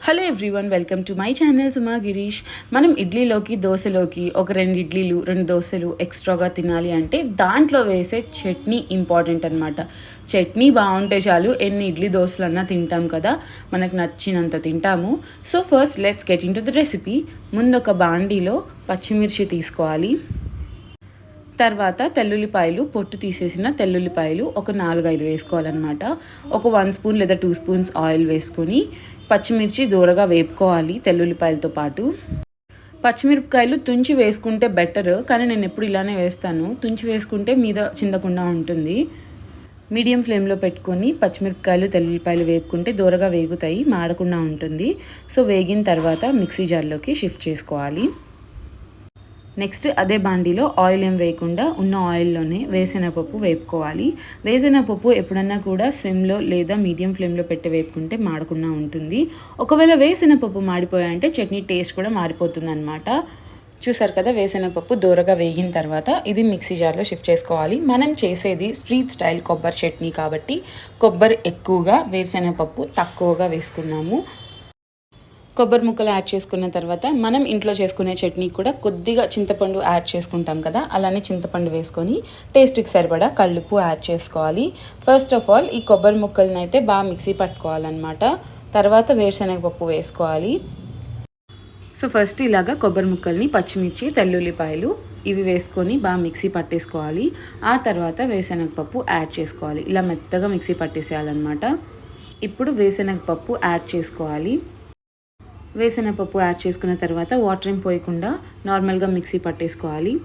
Hello everyone, welcome to my channel Suma Girish. మనం ఇడ్లీలోకి దోశలోకి ఒక 2 ఇడ్లీలు 2 దోశలు ఎక్స్ట్రాగా తినాలి అంటే దాంట్లో వేసే చట్నీ ఇంపార్టెంట్ అనమాట. చట్నీ బాగుంటే చాలు ఎన్ని ఇడ్లీ దోశలన్నా తింటాం కదా, మనకు నచ్చినంత తింటాము. So first let's get in to the recipe. ముందు ఒక బాండీలో పచ్చిమిర్చి తీసుకోవాలి. తర్వాత తెల్లుల్లిపాయలు, పొట్టు తీసేసిన తెల్లుల్లిపాయలు ఒక 4-5 వేసుకోవాలన్నమాట. ఒక 1 స్పూన్ లేదా 2 స్పూన్స్ ఆయిల్ వేసుకొని పచ్చిమిర్చి దూరగా వేపుకోవాలి తెల్లుల్లిపాయలతో పాటు. పచ్చిమిరపకాయలు తుంచి వేసుకుంటే బెటర్, కానీ నేను ఎప్పుడు ఇలానే వేస్తాను. తుంచి వేసుకుంటే మీద చిందకుండా ఉంటుంది. మీడియం ఫ్లేమ్లో పెట్టుకొని పచ్చిమిరపకాయలు తెల్లుల్లిపాయలు వేపుకుంటే దూరగా వేగుతాయి, మాడకుండా ఉంటుంది. సో వేగిన తర్వాత మిక్సీ జార్లోకి షిఫ్ట్ చేసుకోవాలి. నెక్స్ట్ అదే బాండీలో ఆయిల్ ఏం వేయకుండా ఉన్న ఆయిల్లోనే వేరుశనగపప్పు వేపుకోవాలి. వేరుశనగపప్పు ఎప్పుడన్నా కూడా సిమ్లో లేదా మీడియం ఫ్లేమ్లో పెట్టి వేపుకుంటే మాడకుండా ఉంటుంది. ఒకవేళ వేరుశనగపప్పు మాడిపోయాయంటే చట్నీ టేస్ట్ కూడా మారిపోతుంది అనమాట. చూసారు కదా, వేరుశనగపప్పు దూరగా వేగిన తర్వాత ఇది మిక్సీ జార్లో షిఫ్ట్ చేసుకోవాలి. మనం చేసేది స్ట్రీట్ స్టైల్ కొబ్బరి చట్నీ కాబట్టి కొబ్బరి ఎక్కువగా, వేరుశనగపప్పు తక్కువగా వేసుకున్నాము. కొబ్బరి ముక్కలు యాడ్ చేసుకున్న తర్వాత మనం ఇంట్లో చేసుకునే చట్నీ కూడా కొద్దిగా చింతపండు యాడ్ చేసుకుంటాం కదా, అలానే చింతపండు వేసుకొని టేస్ట్కి సరిపడా కల్లుప్పు యాడ్ చేసుకోవాలి. ఫస్ట్ ఆఫ్ ఆల్ ఈ కొబ్బరి ముక్కలను అయితే బాగా మిక్సీ పట్టుకోవాలన్నమాట. తర్వాత వేరుశనగపప్పు వేసుకోవాలి. సో ఫస్ట్ ఇలాగా కొబ్బరి ముక్కల్ని, పచ్చిమిర్చి, తెల్లుల్లిపాయలు ఇవి వేసుకొని బాగా మిక్సీ పట్టేసుకోవాలి. ఆ తర్వాత వేరుశనగపప్పు యాడ్ చేసుకోవాలి. ఇలా మెత్తగా మిక్సీ పట్టేసేయాలన్నమాట. ఇప్పుడు వేరుశనగపప్పు యాడ్ చేసుకోవాలి. వేరుశనగపప్పు యాడ్ చేసుకున్న తర్వాత వాటర్ ఏం పోయకుండా నార్మల్గా మిక్సీ పట్టేసుకోవాలి.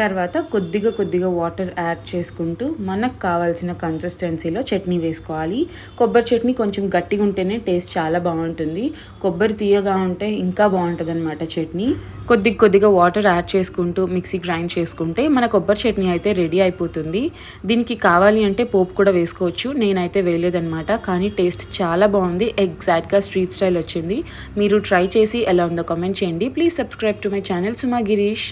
తర్వాత కొద్దిగా వాటర్ యాడ్ చేసుకుంటూ మనకు కావాల్సిన కన్సిస్టెన్సీలో చట్నీ వేసుకోవాలి. కొబ్బరి చట్నీ కొంచెం గట్టిగా ఉంటేనే టేస్ట్ చాలా బాగుంటుంది. కొబ్బరి తీయగా ఉంటే ఇంకా బాగుంటుంది అనమాట చట్నీ. కొద్దిగా వాటర్ యాడ్ చేసుకుంటూ మిక్సీ గ్రైండ్ చేసుకుంటే మన కొబ్బరి చట్నీ అయితే రెడీ అయిపోతుంది. దీనికి కావాలి అంటే పోపు కూడా వేసుకోవచ్చు, నేనైతే వేయలేదనమాట. కానీ టేస్ట్ చాలా బాగుంది, ఎగ్జాక్ట్గా స్ట్రీట్ స్టైల్ వచ్చింది. మీరు ట్రై చేసి ఎలా ఉందో కామెంట్ చేయండి. Please subscribe to my channel Suma Girish.